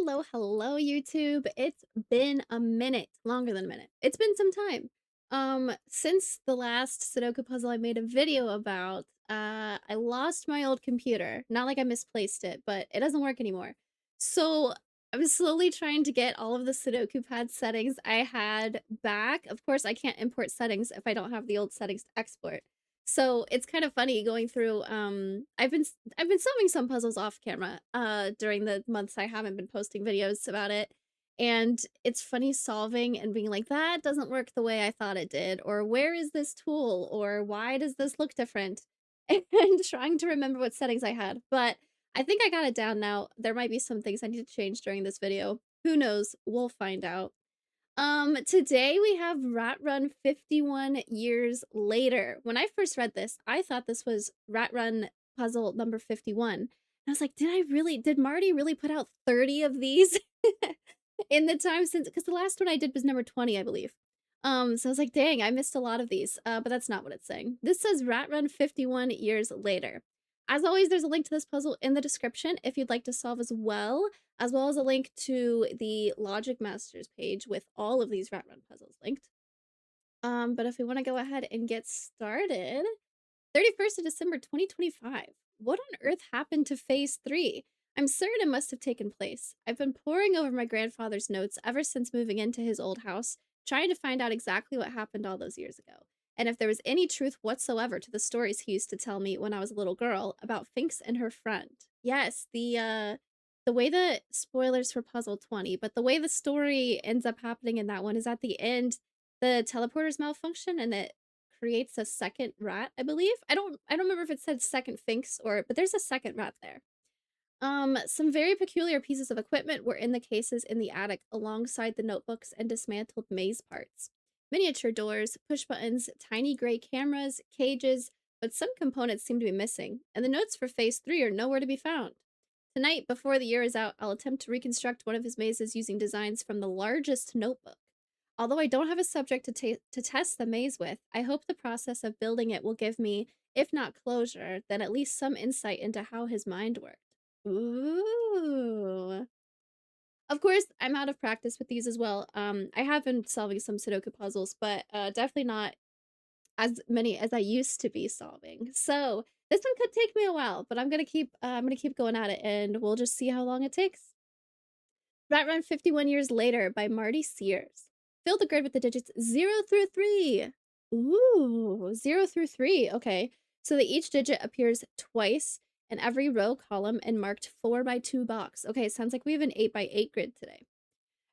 Hello, hello, YouTube. It's been a minute, longer than a minute. It's been some time. Since the last Sudoku puzzle I made a video about, I lost my old computer. Not like I misplaced it, but it doesn't work anymore. So I'm slowly trying to get all of the Sudoku pad settings I had back. Of course, I can't import settings if I don't have the old settings to export. So it's kind of funny going through. I've been solving some puzzles off camera during the months I haven't been posting videos about it. And it's funny solving and being like, that doesn't work the way I thought it did, or where is this tool, or why does this look different? And trying to remember what settings I had. But I think I got it down now. There might be some things I need to change during this video. Who knows? We'll find out. Today we have Rat Run 51 years later. When I first read this, I thought this was Rat Run puzzle number 51. And I was like, did Marty really put out 30 of these in the time since, because the last one I did was number 20, I believe. So I was like, dang, I missed a lot of these, but that's not what it's saying. This says Rat Run 51 years later. As always, there's a link to this puzzle in the description if you'd like to solve as well as a link to the Logic Masters page with all of these Rat Run puzzles linked. But if we want to go ahead and get started, 31st of December 2025. What on earth happened to Phase 3? I'm certain it must have taken place. I've been poring over my grandfather's notes ever since moving into his old house, trying to find out exactly what happened all those years ago, and if there was any truth whatsoever to the stories he used to tell me when I was a little girl about Finks and her friend. Yes, the way the spoilers for Puzzle 20, but the way the story ends up happening in that one is at the end, the teleporters malfunction and it creates a second rat, I believe. I don't remember if it said second Finks but there's a second rat there. Some very peculiar pieces of equipment were in the cases in the attic alongside the notebooks and dismantled maze parts. Miniature doors, push buttons, tiny gray cameras, cages, but some components seem to be missing, and the notes for Phase 3 are nowhere to be found. Tonight, before the year is out, I'll attempt to reconstruct one of his mazes using designs from the largest notebook. Although I don't have a subject to test the maze with, I hope the process of building it will give me, if not closure, then at least some insight into how his mind worked. Ooh. Of course, I'm out of practice with these as well. I have been solving some Sudoku puzzles, but definitely not as many as I used to be solving. So this one could take me a while, but I'm gonna keep going at it, and we'll just see how long it takes. Rat Run 51 Years Later by Marty Sears. Fill the grid with the digits 0 through 3. Ooh, 0 through 3. Okay. So that each digit appears twice in every row, column, and marked 4 by 2 box. Okay, sounds like we have an 8 by 8 grid today.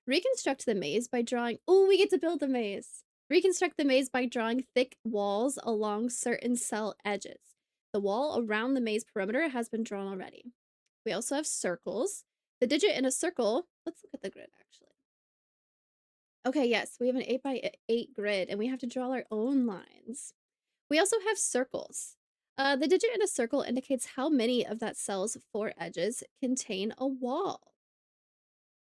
Reconstruct the maze by drawing. Oh, we get to build the maze. Reconstruct the maze by drawing thick walls along certain cell edges. The wall around the maze perimeter has been drawn already. We also have circles. The digit in a circle. Let's look at the grid actually. Okay, yes, we have an 8 by 8 grid and we have to draw our own lines. We also have circles. The digit in a circle indicates how many of that cell's 4 edges contain a wall.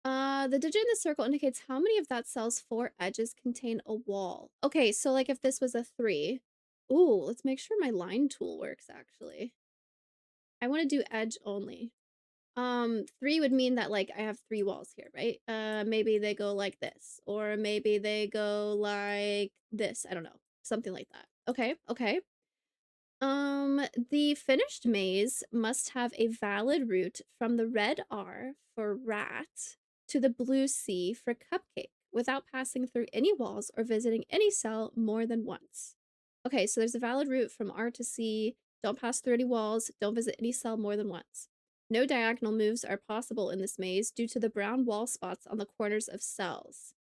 The digit in the circle indicates how many of that cell's 4 edges contain a wall. Okay, so like if this was a 3. Ooh, let's make sure my line tool works actually. I want to do edge only. 3 would mean that like I have 3 walls here, right? Maybe they go like this, or maybe they go like this. I don't know. Something like that. Okay, okay. The finished maze must have a valid route from the red R for rat to the blue C for cupcake without passing through any walls or visiting any cell more than once. Okay, so there's a valid route from R to C. Don't pass through any walls. Don't visit any cell more than once. No diagonal moves are possible in this maze due to the brown wall spots on the corners of cells.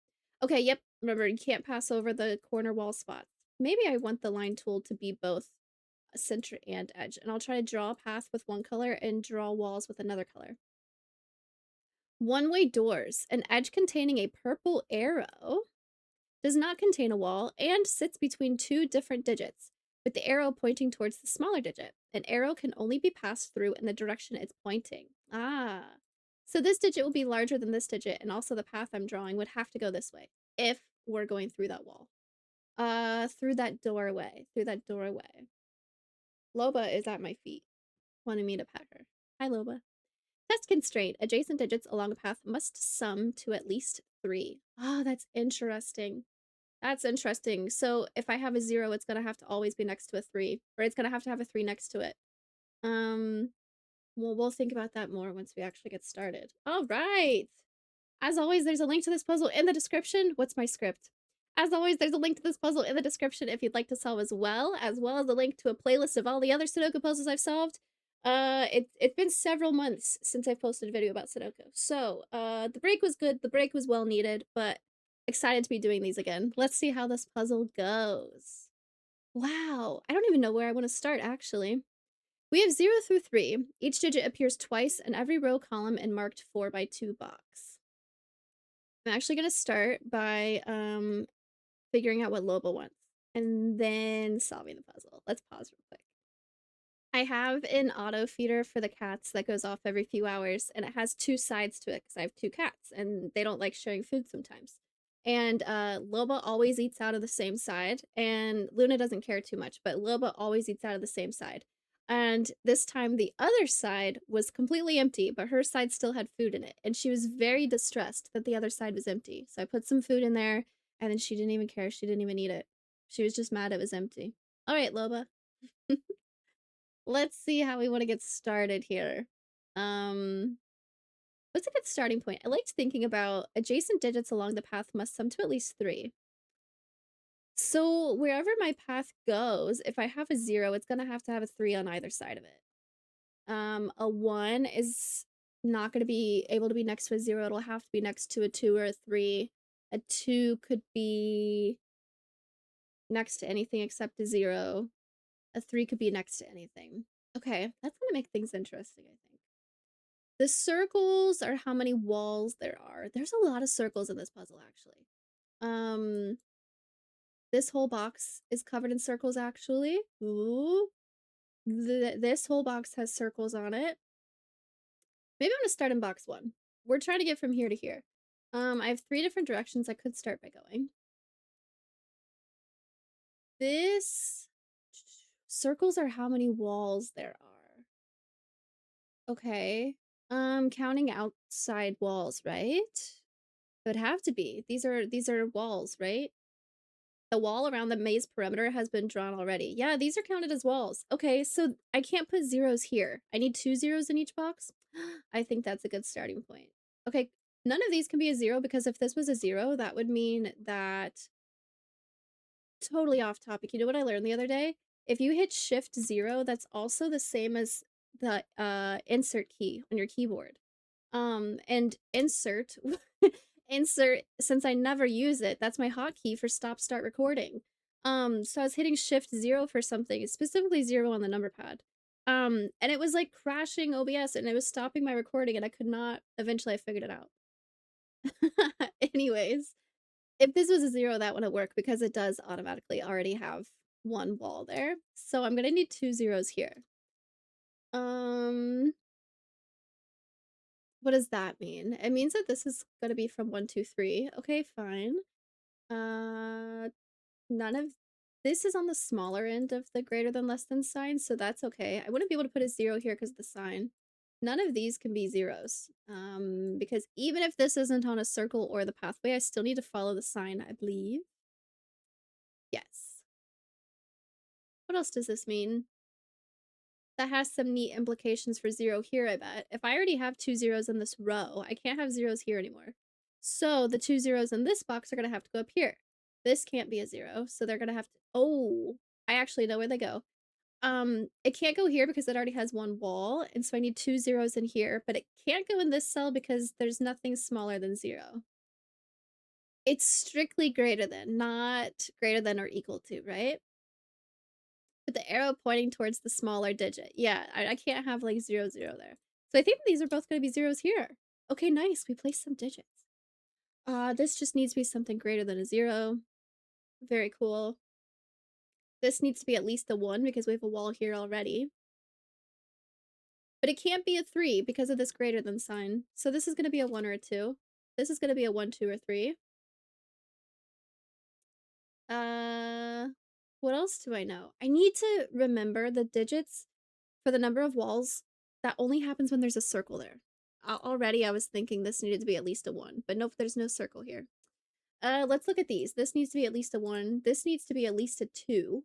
Okay, yep. Remember, you can't pass over the corner wall spots. Maybe I want the line tool to be both a center and edge, and I'll try to draw a path with one color and draw walls with another color. One-way doors. An edge containing a purple arrow does not contain a wall and sits between 2 different digits, with the arrow pointing towards the smaller digit. An arrow can only be passed through in the direction it's pointing. Ah. So this digit will be larger than this digit, and also the path I'm drawing would have to go this way if we're going through that wall. Through that doorway. Through that doorway. Loba is at my feet, wanting me to pet her. Hi, Loba. Test constraint. Adjacent digits along a path must sum to at least 3. Oh, that's interesting. That's interesting. So if I have a 0, it's gonna have to always be next to a 3. Or it's gonna have to have a 3 next to it. Um, well, we'll think about that more once we actually get started. All right. As always, there's a link to this puzzle in the description. What's my script? As always, there's a link to this puzzle in the description if you'd like to solve as well as a link to a playlist of all the other Sudoku puzzles I've solved. It's been several months since I posted a video about Sudoku. So, the break was good, the break was well needed, but excited to be doing these again. Let's see how this puzzle goes. Wow, I don't even know where I want to start, actually. We have 0 through 3. Each digit appears twice in every row, column, and marked 4x2 box. I'm actually gonna start by figuring out what Loba wants and then solving the puzzle. Let's pause real quick. I have an auto feeder for the cats that goes off every few hours, and it has 2 sides to it because I have 2 cats and they don't like sharing food sometimes. And Loba always eats out of the same side, and Luna doesn't care too much, but Loba always eats out of the same side. And this time the other side was completely empty, but her side still had food in it, and she was very distressed that the other side was empty. So I put some food in there, and then she didn't even care. She didn't even eat it. She was just mad it was empty. All right, Loba. Let's see how we want to get started here. Um, what's a good starting point? I liked thinking about adjacent digits along the path must sum to at least 3. So wherever my path goes, if I have a 0, it's gonna have to have a 3 on either side of it. A 1 is not gonna be able to be next to a 0. It'll have to be next to a 2 or a 3. A 2 could be next to anything except a 0. A 3 could be next to anything. Okay, that's gonna make things interesting, I think. The circles are how many walls there are. There's a lot of circles in this puzzle, actually. Um, this whole box is covered in circles, actually. Ooh. This whole box has circles on it. Maybe I'm gonna start in box 1. We're trying to get from here to here. I have 3 different directions I could start by going. This circles are how many walls there are. Okay. Counting outside walls, right? It would have to be. These are walls, right? The wall around the maze perimeter has been drawn already. Yeah, these are counted as walls. Okay, so I can't put zeros here. I need 2 zeros in each box. I think that's a good starting point. Okay, none of these can be a 0 because if this was a 0, that would mean that totally off topic. You know what I learned the other day? If you hit shift 0, that's also the same as the insert key on your keyboard. And insert insert, since I never use it, that's my hotkey for stop start recording. So I was hitting shift 0 for something, specifically 0 on the number pad. And it was like crashing OBS and it was stopping my recording and I could not, eventually I figured it out. Anyways, if this was a 0, that wouldn't work because it does automatically already have 1 wall there. So I'm gonna need 2 zeros here. Um, what does that mean? It means that this is gonna be from 1, 2, 3. Okay, fine. None of this is on the smaller end of the greater than less than sign, so that's okay. I wouldn't be able to put a 0 here because of the sign. None of these can be zeros. Because even if this isn't on a circle or the pathway, I still need to follow the sign, I believe. Yes. What else does this mean? That has some neat implications for 0 here, I bet. If I already have 2 zeros in this row, I can't have zeros here anymore. So the 2 zeros in this box are gonna have to go up here. This can't be a 0, so they're gonna have to— oh, I actually know where they go. It can't go here because it already has 1 wall, and so I need 2 zeros in here, but it can't go in this cell because there's nothing smaller than 0. It's strictly greater than, not greater than or equal to, right? With the arrow pointing towards the smaller digit. Yeah, I can't have like 0, 0 there. So I think these are both gonna be zeros here. Okay, nice. We placed some digits. This just needs to be something greater than a 0. Very cool. This needs to be at least a 1 because we have a wall here already. But it can't be a 3 because of this greater than sign. So this is gonna be a 1 or a 2. This is gonna be a 1, 2, or 3. Uh, what else do I know? I need to remember the digits for the number of walls. That only happens when there's a circle there. Already I was thinking this needed to be at least a 1, but nope, there's no circle here. Let's look at these. This needs to be at least a 1. This needs to be at least a 2.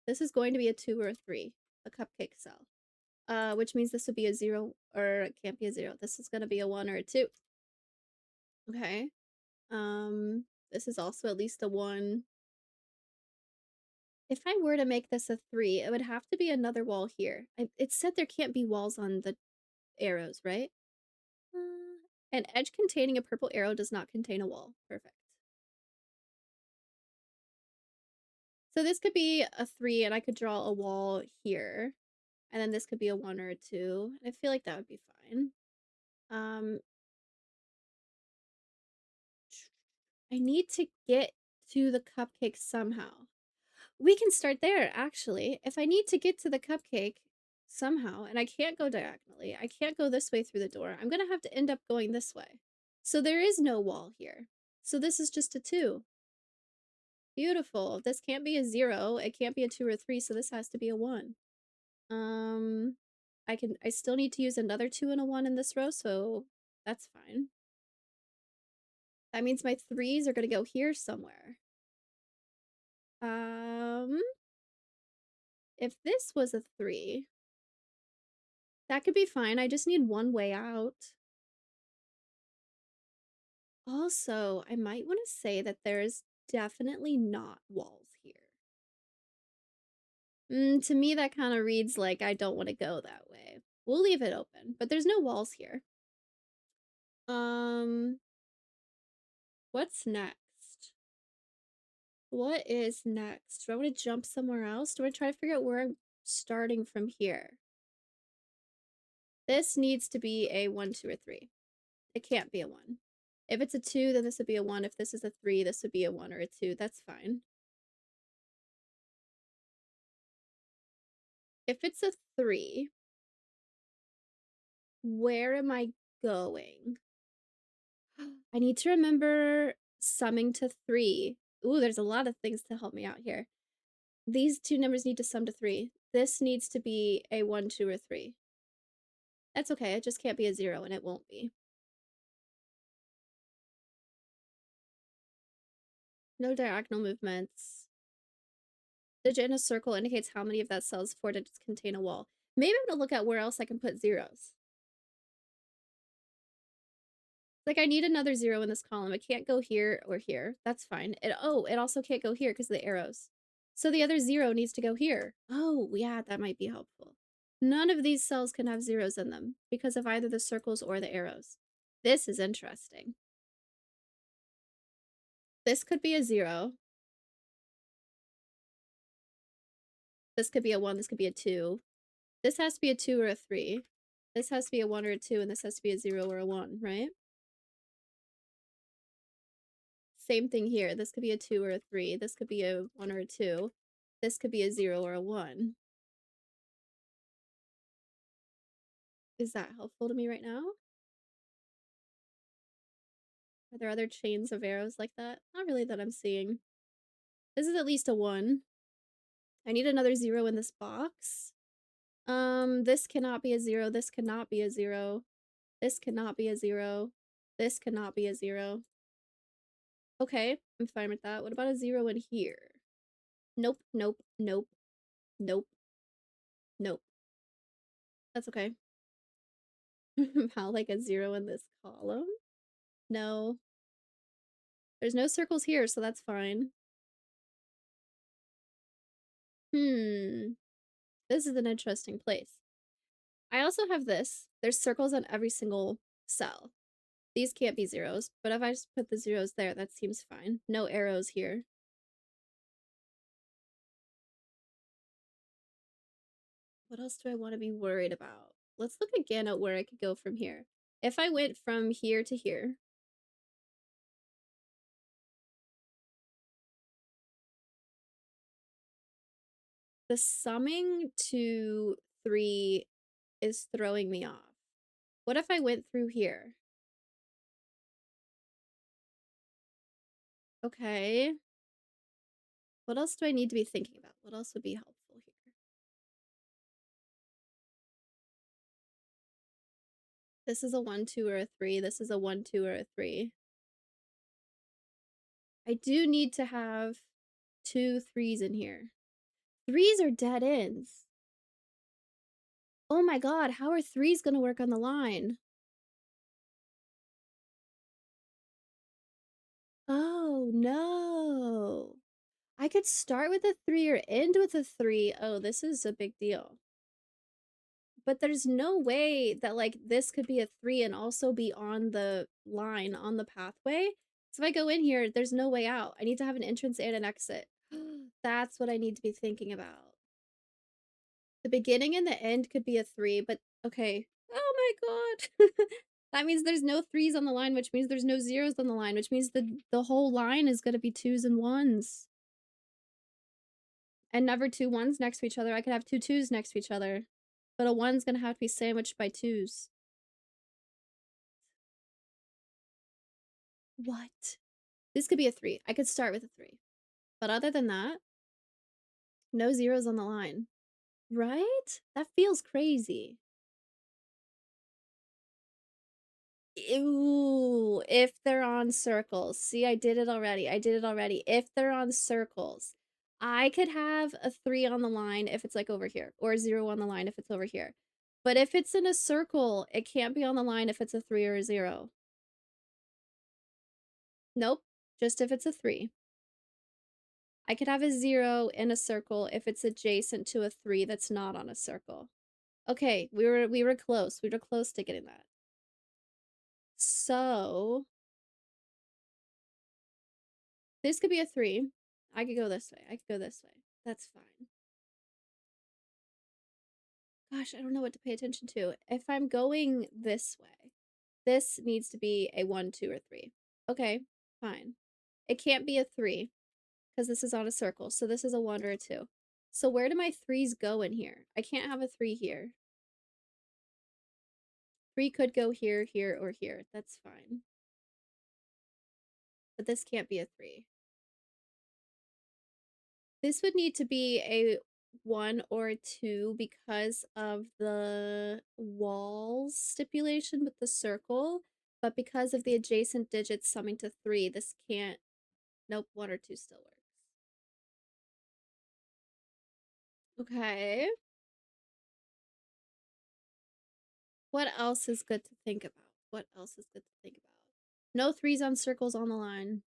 This is going to be a 2 or a 3. A cupcake cell. Which means this would be a 0, or it can't be a 0. This is gonna be a 1 or a 2. Okay. This is also at least a 1. If I were to make this a 3, it would have to be another wall here. It said there can't be walls on the arrows, right? An edge containing a purple arrow does not contain a wall. Perfect. So this could be a 3, and I could draw a wall here. And then this could be a 1 or a 2. I feel like that would be fine. Um, I need to get to the cupcake somehow. We can start there, actually. If I need to get to the cupcake somehow, and I can't go diagonally, I can't go this way through the door, I'm gonna have to end up going this way. So there is no wall here. So this is just a 2. Beautiful. This can't be a 0. It can't be a 2 or a 3, so this has to be a 1. Um, I still need to use another 2 and a 1 in this row, so that's fine. That means my 3s are gonna go here somewhere. If this was a 3, that could be fine. I just need one way out. Also, I might want to say that there's definitely not walls here. To me, that kind of reads like I don't want to go that way. We'll leave it open, but there's no walls here. What's next? What is next? Do I want to jump somewhere else? Do I try to figure out where I'm starting from here? This needs to be a 1, 2, or 3. It can't be a 1. If it's a 2, then this would be a 1. If this is a 3, this would be a 1 or a 2. That's fine. If it's a 3, where am I going? I need to remember summing to 3. Ooh, there's a lot of things to help me out here. These two numbers need to sum to 3. This needs to be a 1, 2, or 3. That's okay. It just can't be a 0, and it won't be. No diagonal movements. Digit in a circle indicates how many of that cell's 4 digits contain a wall. Maybe I'm gonna look at where else I can put zeros. Like, I need another 0 in this column. It can't go here or here. That's fine. It also can't go here because of the arrows. So the other 0 needs to go here. Oh, yeah, that might be helpful. None of these cells can have zeros in them because of either the circles or the arrows. This is interesting. This could be a 0. This could be a 1. This could be a 2. This has to be a 2 or a 3. This has to be a 1 or a 2, and this has to be a 0 or a 1, right? Same thing here. This could be a 2 or a 3. This could be a 1 or a 2. This could be a 0 or a 1. Is that helpful to me right now? Are there other chains of arrows like that? Not really that I'm seeing. This is at least a 1. I need another 0 in this box. This cannot be a 0. This cannot be a 0. This cannot be a 0. This cannot be a 0. Okay, I'm fine with that. What about a 0 in here? Nope, nope, nope, nope, nope. That's okay. How, like, a 0 in this column? No. There's no circles here, so that's fine. This is an interesting place. I also have this. There's circles on every single cell. These can't be zeros, but if I just put the zeros there, that seems fine. No arrows here. What else do I want to be worried about? Let's look again at where I could go from here. If I went from here to here, the summing to 3 is throwing me off. What if I went through here? Okay. What else do I need to be thinking about? What else would be helpful here? This is a 1, 2, or a 3. This is a 1, 2, or a 3. I do need to have 2 3s in here. 3s are dead ends. Oh my god, how are 3s gonna work on the line? Oh, no. I could start with a 3 or end with a 3. Oh, this is a big deal. But there's no way that, like, this could be a 3 and also be on the line, on the pathway. So if I go in here, there's no way out. I need to have an entrance and an exit. That's what I need to be thinking about. The beginning and the end could be a 3, but okay. Oh my god. That means there's no 3s on the line, which means there's no 0s on the line, which means the whole line is gonna be 2s and 1s. And never 2 1s next to each other. I could have 2 2s next to each other. But a 1's gonna have to be sandwiched by 2s. What? This could be a 3. I could start with a 3. But other than that, no 0s on the line. Right? That feels crazy. Ooh, if they're on circles. See, I did it already. I did it already. If they're on circles, I could have a 3 on the line if it's like over here, or a 0 on the line if it's over here. But if it's in a circle, it can't be on the line if it's a 3 or a 0. Nope, just if it's a 3. I could have a 0 in a circle if it's adjacent to a 3 that's not on a circle. Okay, we were close. We were close to getting that. So this could be a 3. I could go this way. I could go this way. That's fine. Gosh, I don't know what to pay attention to. If I'm going this way, this needs to be a 1, 2, or 3. Okay, fine. It can't be a 3 because this is on a circle. So this is a 1 or a 2. So where do my 3s go in here? I can't have a 3 here. 3 could go here, here, or here. That's fine. But this can't be a 3. This would need to be a 1 or a 2 because of the walls stipulation with the circle, but because of the adjacent digits summing to 3, this can't. Nope, 1 or 2 still works. Okay. What else is good to think about? What else is good to think about? No 3s on circles on the line.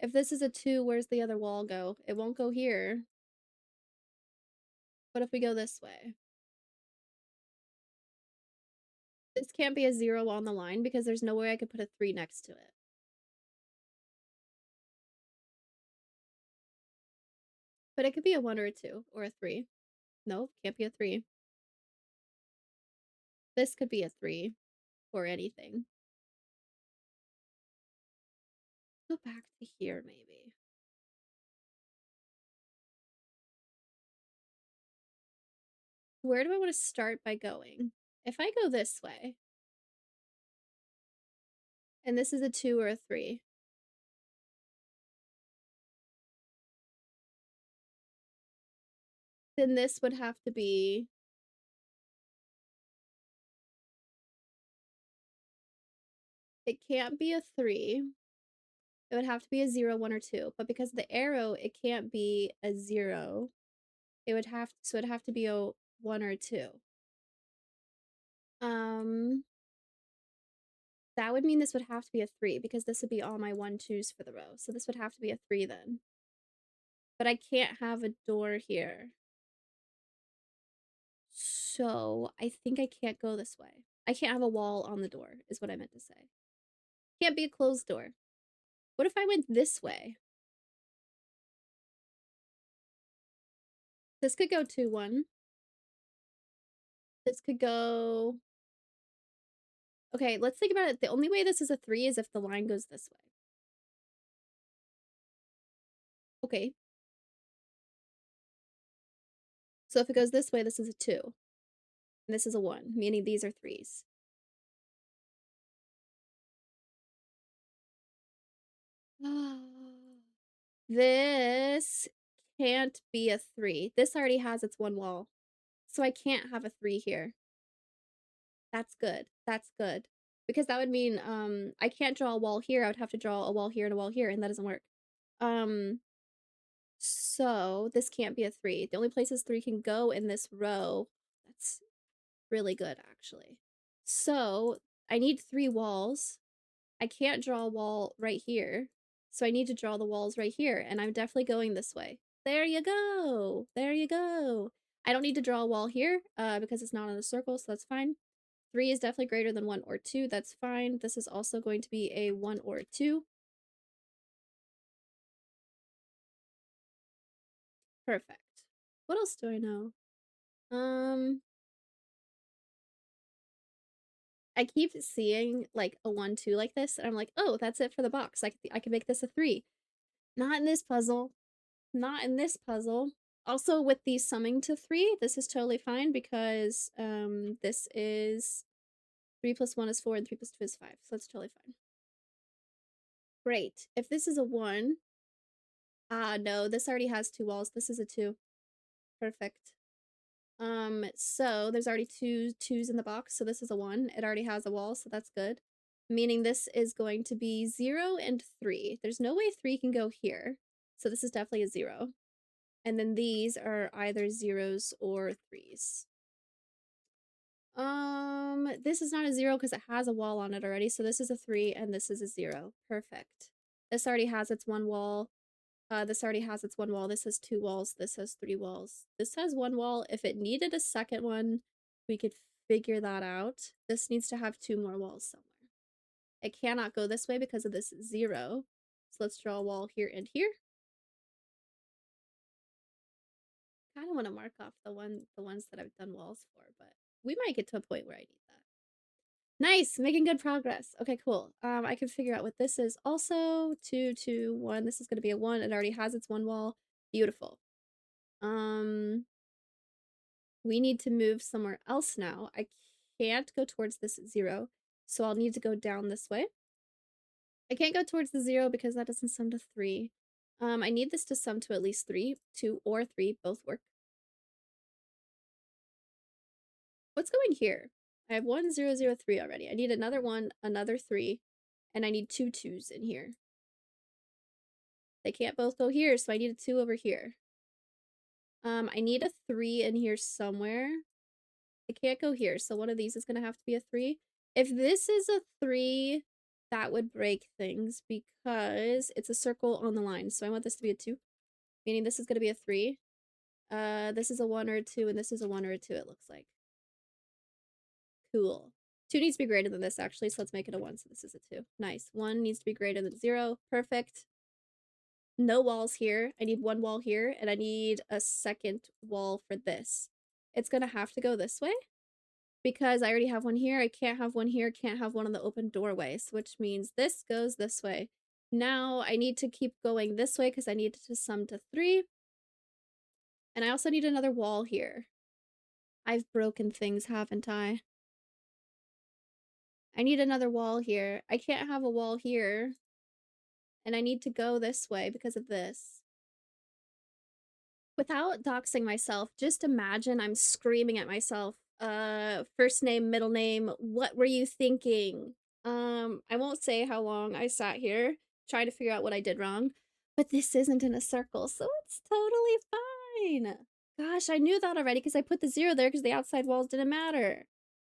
If this is a 2, where's the other wall go? It won't go here. What if we go this way? This can't be a 0 on the line because there's no way I could put a 3 next to it. But it could be a 1 or a 2 or a 3. No, can't be a 3. This could be a 3 or anything. Go back to here, maybe. Where do I want to start by going? If I go this way, and this is a 2 or a 3, then this would have to be. It can't be a 3. It would have to be a 0, 1, or 2. But because of the arrow, it can't be a 0. It would have so it'd have to be a 1 or a 2. Um that would mean this would have to be a 3 because this would be all my 1 2s for the row. So this would have to be a 3 then. But I can't have a door here. So I think I can't go this way. I can't have a wall on the door, is what I meant to say. Can't be a closed door. What if I went this way? This could go 2 1. This could go. Okay, let's think about it. The only way this is a 3 is if the line goes this way. Okay. So if it goes this way, this is a 2. And this is a 1, meaning these are 3s. This can't be a 3. This already has its 1 wall. So I can't have a 3 here. That's good. That's good. Because that would mean, I can't draw a wall here, I would have to draw a wall here and a wall here, and that doesn't work. Um, so this can't be a 3. The only places 3 can go in this row, that's really good, actually. So, I need 3 walls. I can't draw a wall right here, so I need to draw the walls right here, and I'm definitely going this way. There you go! There you go! I don't need to draw a wall here, because it's not in a circle, so that's fine. 3 is definitely greater than 1 or 2, that's fine. This is also going to be a 1 or a 2. Perfect. What else do I know? I keep seeing, like, a 1, 2 like this, and I'm like, "Oh, that's it for the box. I can make this a 3." Not in this puzzle. Not in this puzzle. Also, with the summing to 3, this is totally fine because, this is 3 plus 1 is 4 and 3 plus 2 is 5, so that's totally fine. Great. If this is a 1, no, this already has 2 walls. This is a 2. Perfect. So there's already 2 2s in the box, so this is a 1. It already has a wall, so that's good. Meaning this is going to be 0 and 3. There's no way 3 can go here, so this is definitely a 0. And then these are either 0s or 3s. This is not a 0 because it has a wall on it already, so this is a 3 and this is a 0. Perfect. This already has its 1 wall. This already has its 1 wall. This has 2 walls. This has 3 walls. This has 1 wall. If it needed a second one, we could figure that out. This needs to have 2 more walls somewhere. It cannot go this way because of this 0. So let's draw a wall here and here. I kind of want to mark off the ones that I've done walls for, but we might get to a point where I need that. Nice, making good progress. Okay, cool. I can figure out what this is. Also, 2, 2, 1. This is going to be a 1. It already has its 1 wall. Beautiful. We need to move somewhere else now. I can't go towards this 0, so I'll need to go down this way. I can't go towards the 0 because that doesn't sum to 3. I need this to sum to at least 3. 2 or 3 both work. What's going here? I have 1, 0, 0, 3 already. I need another 1, another 3, and I need 2 2s in here. They can't both go here, so I need a 2 over here. I need a 3 in here somewhere. It can't go here, so one of these is gonna have to be a 3. If this is a 3, that would break things because it's a circle on the line, so I want this to be a 2, meaning this is gonna be a 3. This is a 1 or a 2, and this is a 1 or a 2, it looks like. Cool. 2 needs to be greater than this, actually, so let's make it a 1, so this is a 2. Nice. 1 needs to be greater than 0. Perfect. No walls here. I need 1 wall here, and I need a second wall for this. It's gonna have to go this way because I already have 1 here. I can't have 1 here, can't have 1 on the open doorway, which means this goes this way. Now I need to keep going this way because I need to sum to 3. And I also need another wall here. I've broken things, haven't I? I need another wall here. I can't have a wall here. And I need to go this way because of this. Without doxing myself, just imagine I'm screaming at myself. First name, middle name, what were you thinking? I won't say how long I sat here trying to figure out what I did wrong, but this isn't in a circle, so it's totally fine. Gosh, I knew that already because I put the 0 there because the outside walls didn't matter.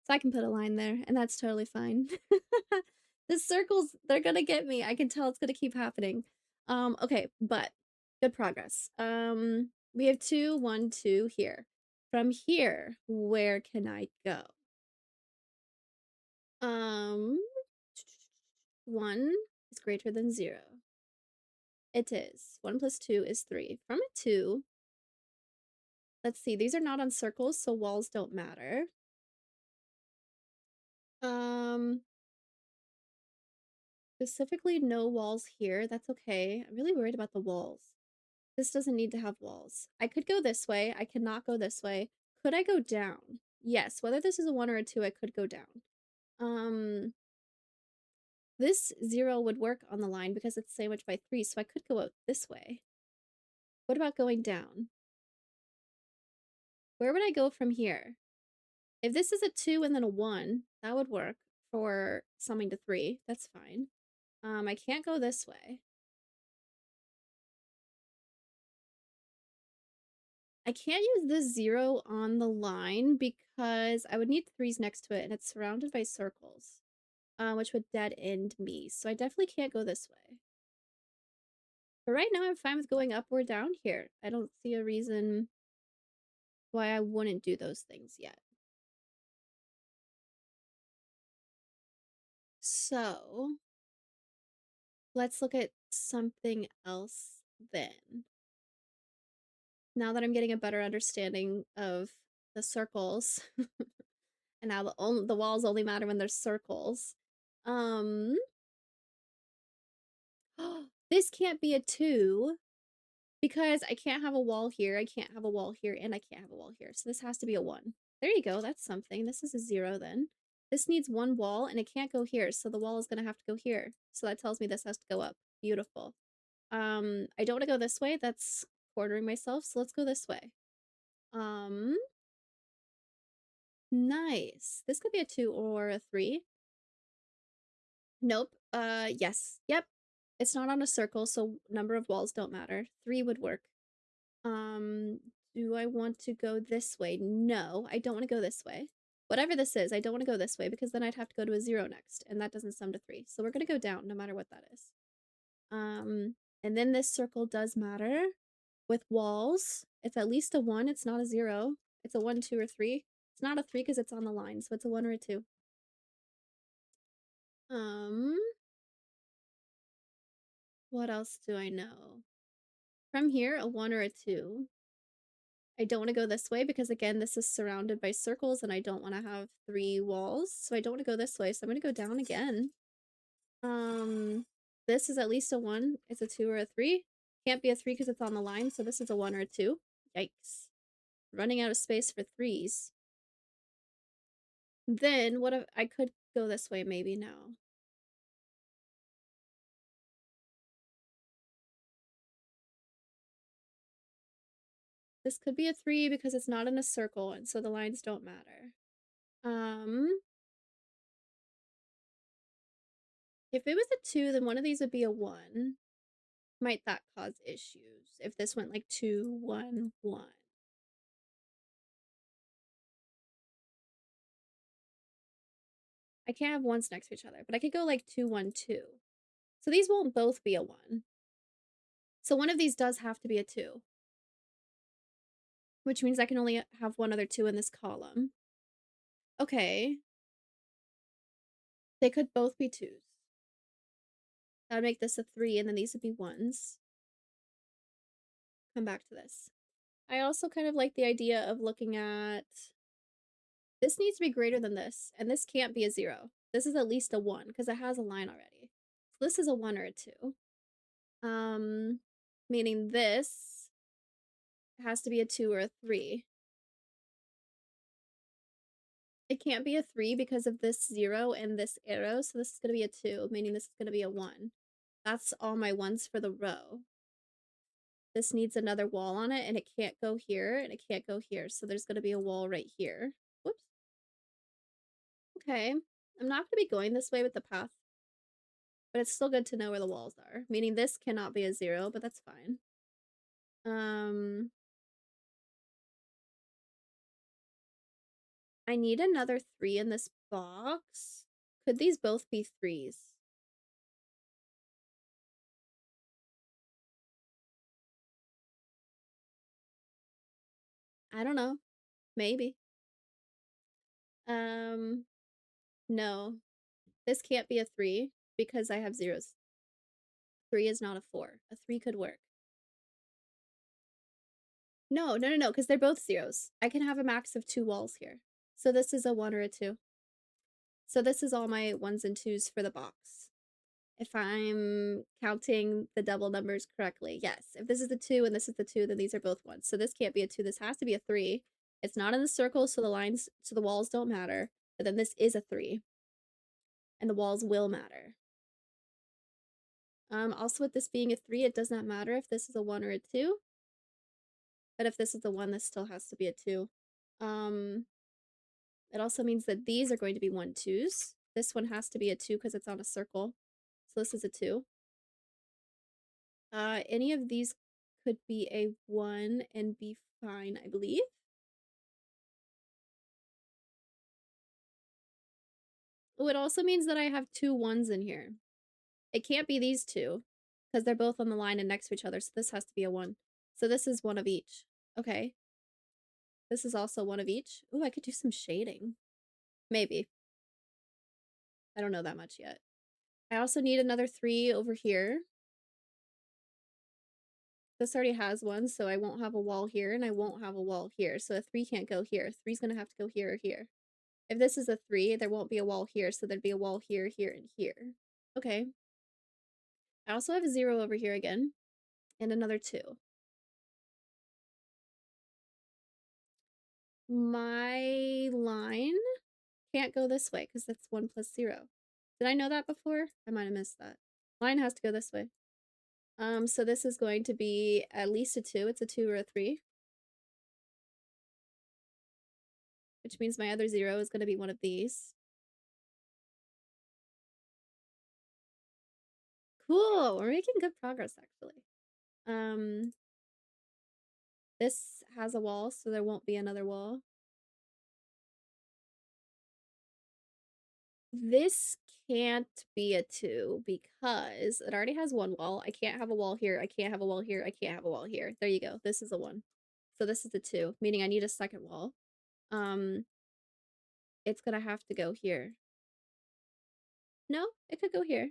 So I can put a line there, and that's totally fine. The circles, they're gonna get me. I can tell it's gonna keep happening. Okay, but good progress. We have 2, 1, 2 here. From here, where can I go? 1 is greater than 0. It is. 1 plus 2 is 3. From a 2, let's see, these are not on circles, so walls don't matter. Um, Specifically no walls here. That's okay. I'm really worried about the walls. This doesn't need to have walls. I could go this way. I cannot go this way. Could I go down? Yes, whether this is a 1 or a 2, I could go down. This 0 would work on the line because it's sandwiched by 3, so I could go out this way. What about going down? Where would I go from here? If this is a 2 and then a 1, that would work for summing to 3. That's fine. I can't go this way. I can't use this 0 on the line because I would need 3s next to it, and it's surrounded by circles, which would dead end me. So I definitely can't go this way. But right now, I'm fine with going up or down here. I don't see a reason why I wouldn't do those things yet. So let's look at something else then. Now that I'm getting a better understanding of the circles, and now the walls only matter when there's circles. Um, this can't be a 2 because I can't have a wall here, I can't have a wall here, and I can't have a wall here. So this has to be a 1. There you go, that's something. This is a 0 then. This needs 1 wall, and it can't go here, so the wall is gonna have to go here. So that tells me this has to go up. Beautiful. I don't want to go this way. That's quartering myself, so let's go this way. Um, nice. This could be a 2 or a 3. Nope. Yes. Yep. It's not on a circle, so number of walls don't matter. 3 would work. Um, do I want to go this way? No, I don't want to go this way. Whatever this is, I don't want to go this way because then I'd have to go to a 0 next, and that doesn't sum to 3. So we're gonna go down no matter what that is. And then this circle does matter with walls. It's at least a 1. It's not a 0. It's a 1, 2, or 3. It's not a 3 because it's on the line, so it's a 1 or a 2. Um, what else do I know? From here, a 1 or a 2. I don't want to go this way because, again, this is surrounded by circles and I don't want to have 3 walls. So I don't want to go this way. So I'm going to go down again. This is at least a 1. It's a 2 or a 3. Can't be a 3 because it's on the line. So this is a 1 or a 2. Yikes. Running out of space for 3s. Then what if I could go this way maybe now? This could be a 3 because it's not in a circle and so the lines don't matter. If it was a 2, then one of these would be a 1. Might that cause issues if this went like 2, 1, 1? I can't have ones next to each other, but I could go like 2, 1, 2. So these won't both be a 1. So one of these does have to be a 2, which means I can only have one other 2 in this column. Okay. They could both be 2s. That would make this a 3, and then these would be 1s. Come back to this. I also kind of like the idea of looking at this needs to be greater than this, and this can't be a 0. This is at least a 1 because it has a line already. So this is a 1 or a 2. Meaning this has to be a 2 or a 3. It can't be a 3 because of this 0 and this arrow, so this is going to be a 2, meaning this is going to be a 1. That's all my 1s for the row. This needs another wall on it, and it can't go here, and it can't go here, so there's going to be a wall right here. Whoops. Okay. I'm not going to be going this way with the path, but it's still good to know where the walls are, meaning this cannot be a 0, but that's fine. I need another 3 in this box. Could these both be 3s? I don't know. Maybe. No. This can't be a 3 because I have zeros. 3 is not a 4. A 3 could work. No, no, no, no, because they're both zeros. I can have a max of 2 walls here. So this is a 1 or a 2. So this is all my 1s and 2s for the box. If I'm counting the double numbers correctly, yes. If this is the 2 and this is the 2, then these are both 1s. So this can't be a 2. This has to be a 3. It's not in the circle, so the walls don't matter. But then this is a 3. And the walls will matter. Also with this being a 3, it does not matter if this is a 1 or a 2. But if this is the 1, this still has to be a 2. It also means that these are going to be 1, 2s. This one has to be a 2 because it's on a circle. So this is a 2. Any of these could be a 1 and be fine, I believe. Oh, it also means that I have 2 1s in here. It can't be these two because they're both on the line and next to each other, so this has to be a 1. So this is 1 of each. Okay. This is also 1 of each. Ooh, I could do some shading. Maybe. I don't know that much yet. I also need another 3 over here. This already has one, so I won't have a wall here, and I won't have a wall here. So a 3 can't go here. 3's gonna have to go here or here. If this is a 3, there won't be a wall here, so there'd be a wall here, here, and here. Okay. I also have a 0 over here again, and another 2. My line can't go this way because that's 1 plus 0. Did I know that before? I might have missed that. Line has to go this way. So this is going to be at least a 2. It's a 2 or a 3. Which means my other 0 is going to be one of these. Cool! We're making good progress, actually. This has a wall, so there won't be another wall. This can't be a 2 because it already has 1 wall. I can't have a wall here. I can't have a wall here. I can't have a wall here. There you go. This is a 1. So this is a 2, meaning I need a second wall. It's gonna have to go here. No, it could go here.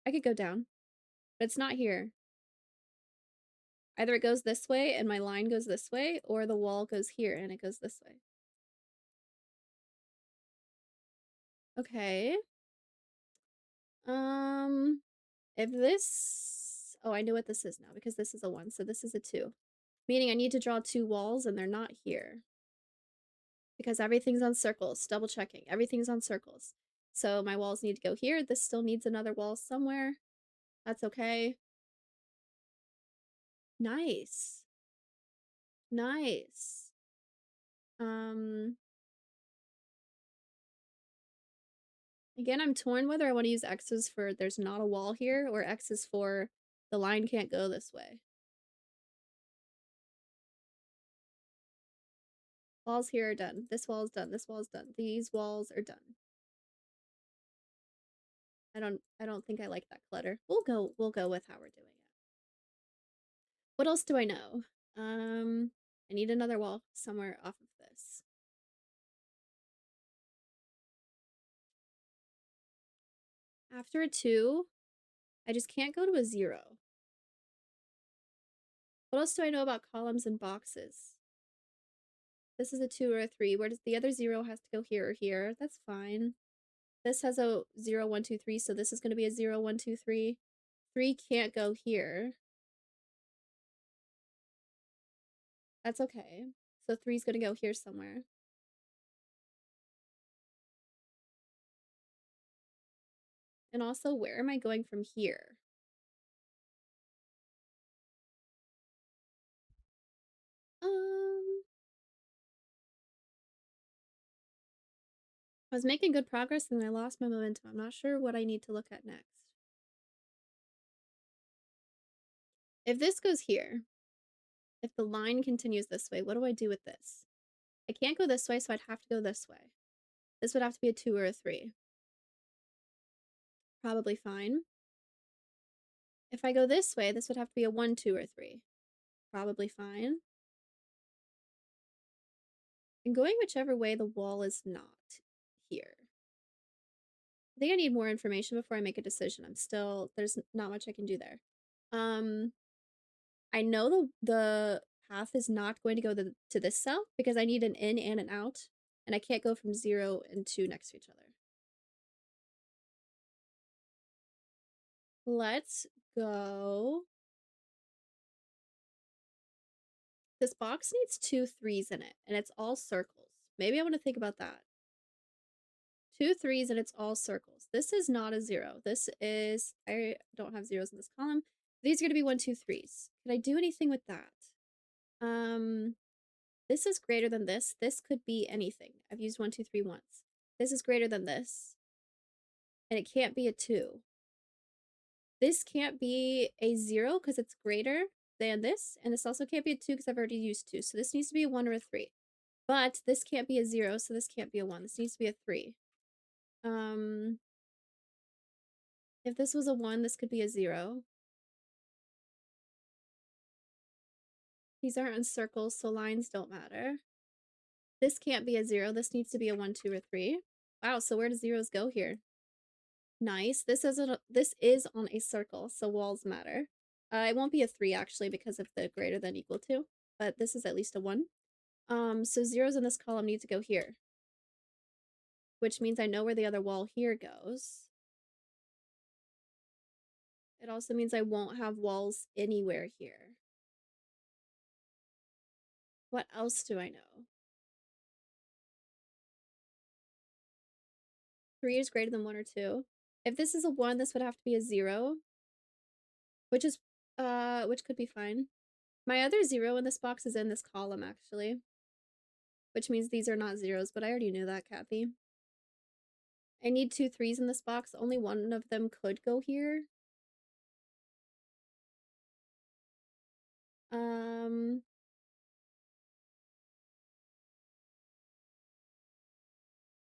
I could go down, but it's not here. Either it goes this way and my line goes this way, or the wall goes here and it goes this way. Okay. If this... Oh, I know what this is now because this is a 1, so this is a 2. Meaning I need to draw 2 walls and they're not here. Because everything's on circles. Double checking. Everything's on circles. So my walls need to go here. This still needs another wall somewhere. That's okay. Nice. Nice. Again, I'm torn whether I want to use X's for there's not a wall here or X's for the line can't go this way. Walls here are done. This wall is done. This wall is done. These walls are done. I don't think I like that clutter. We'll go with how we're doing it. What else do I know? I need another wall somewhere off of this. After a 2, I just can't go to a 0. What else do I know about columns and boxes? This is a 2 or a 3. Where does the other 0 has to go here or here? That's fine. This has a 0, 1, 2, 3, so this is going to be a 0, 1, 2, 3. 3 can't go here. That's okay. So 3 is going to go here somewhere. And also, where am I going from here? I was making good progress and I lost my momentum. I'm not sure what I need to look at next. If this goes here, if the line continues this way, what do I do with this? I can't go this way, so I'd have to go this way. This would have to be a 2 or a 3. Probably fine. If I go this way, this would have to be a 1, 2, or 3. Probably fine. And going whichever way the wall is not here. I think I need more information before I make a decision. There's not much I can do there. I know the path is not going to go to this cell because I need an in and an out, and I can't go from 0 and 2 next to each other. Let's go. This box needs 2 3s in it, and it's all circles. Maybe I want to think about that. 2 3s and it's all circles. This is not a 0. This is... I don't have zeros in this column. These are going to be 1 2 3s. Can I do anything with that? This is greater than this. This could be anything. I've used 1, 2, 3 once. This is greater than this. And it can't be a 2. This can't be a 0 because it's greater than this. And this also can't be a 2 because I've already used 2. So this needs to be a 1 or a 3. But this can't be a 0, so this can't be a 1. This needs to be a 3. If this was a 1, this could be a 0. These aren't in circles, so lines don't matter. This can't be a 0. This needs to be a 1, 2, or 3. Wow, so where do zeros go here? Nice. This is on a circle, so walls matter. It won't be a 3 actually because of the greater than equal to, but this is at least a 1. So zeros in this column need to go here, which means I know where the other wall here goes. It also means I won't have walls anywhere here. What else do I know? 3 is greater than 1 or 2. If this is a 1, this would have to be a 0, which is, which could be fine. My other 0 in this box is in this column, actually, which means these are not zeros, but I already knew that, Kathy. I need 2 3s in this box. Only one of them could go here.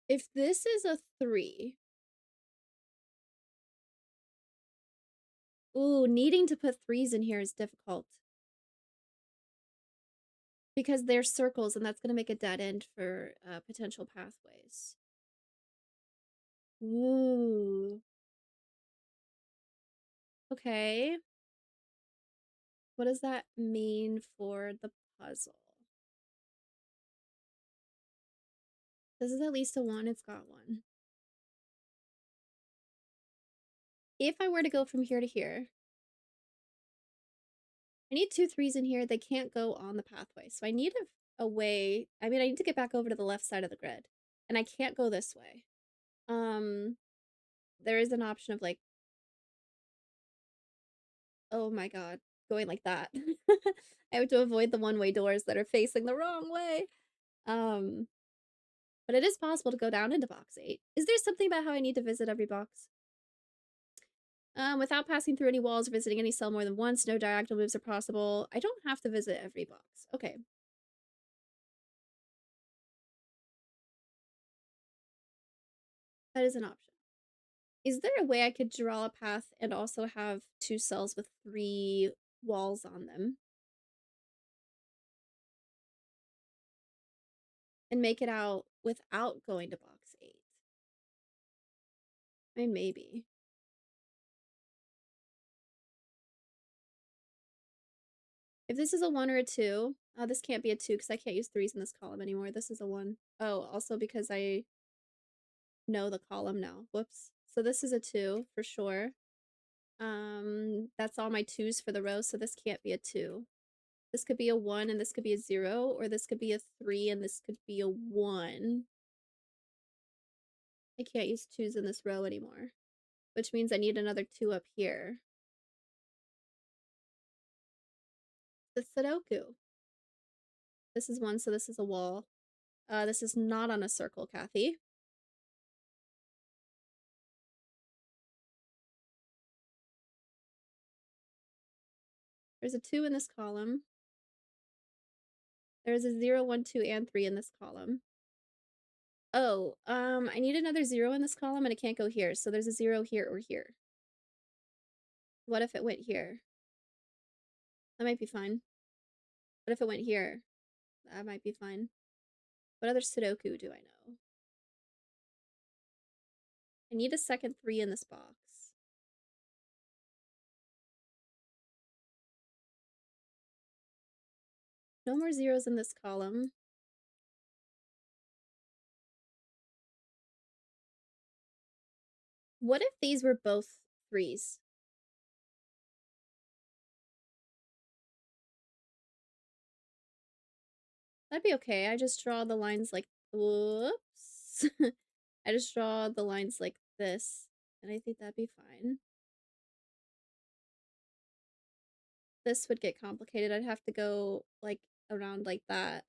If this is a 3, ooh, needing to put 3s in here is difficult. Because they're circles, and that's going to make a dead end for potential pathways. Ooh. Okay. What does that mean for the puzzle? This is at least a 1. It's got 1. If I were to go from here to here, I need 2 3s in here. They can't go on the pathway. So I need a way. I mean, I need to get back over to the left side of the grid. And I can't go this way. There is an option of like, oh my god, going like that. I have to avoid the one-way doors that are facing the wrong way. But it is possible to go down into box 8. Is there something about how I need to visit every box? Without passing through any walls or visiting any cell more than once, no diagonal moves are possible. I don't have to visit every box. Okay. That is an option. Is there a way I could draw a path and also have 2 cells with 3 walls on them? And make it out without going to box 8? I mean, maybe. If this is a 1 or a 2, this can't be a 2 because I can't use 3s in this column anymore. This is a 1. Oh, also because I know the column now. Whoops. So this is a 2 for sure. That's all my 2s for the row, so this can't be a 2. This could be a 1 and this could be a 0, or this could be a 3 and this could be a 1. I can't use 2s in this row anymore, which means I need another 2 up here. The Sudoku. This is 1, so this is a wall. This is not on a circle, Kathy. There's a 2 in this column. There's a 0, 1, 2, and 3 in this column. Oh, I need another 0 in this column and it can't go here, so there's a 0 here or here. What if it went here? That might be fine. What if it went here? That might be fine. What other Sudoku do I know? I need a second 3 in this box. No more zeros in this column. What if these were both 3s? That'd be okay. I just draw the lines like, whoops. I just draw the lines like this, and I think that'd be fine. This would get complicated. I'd have to go like around like that.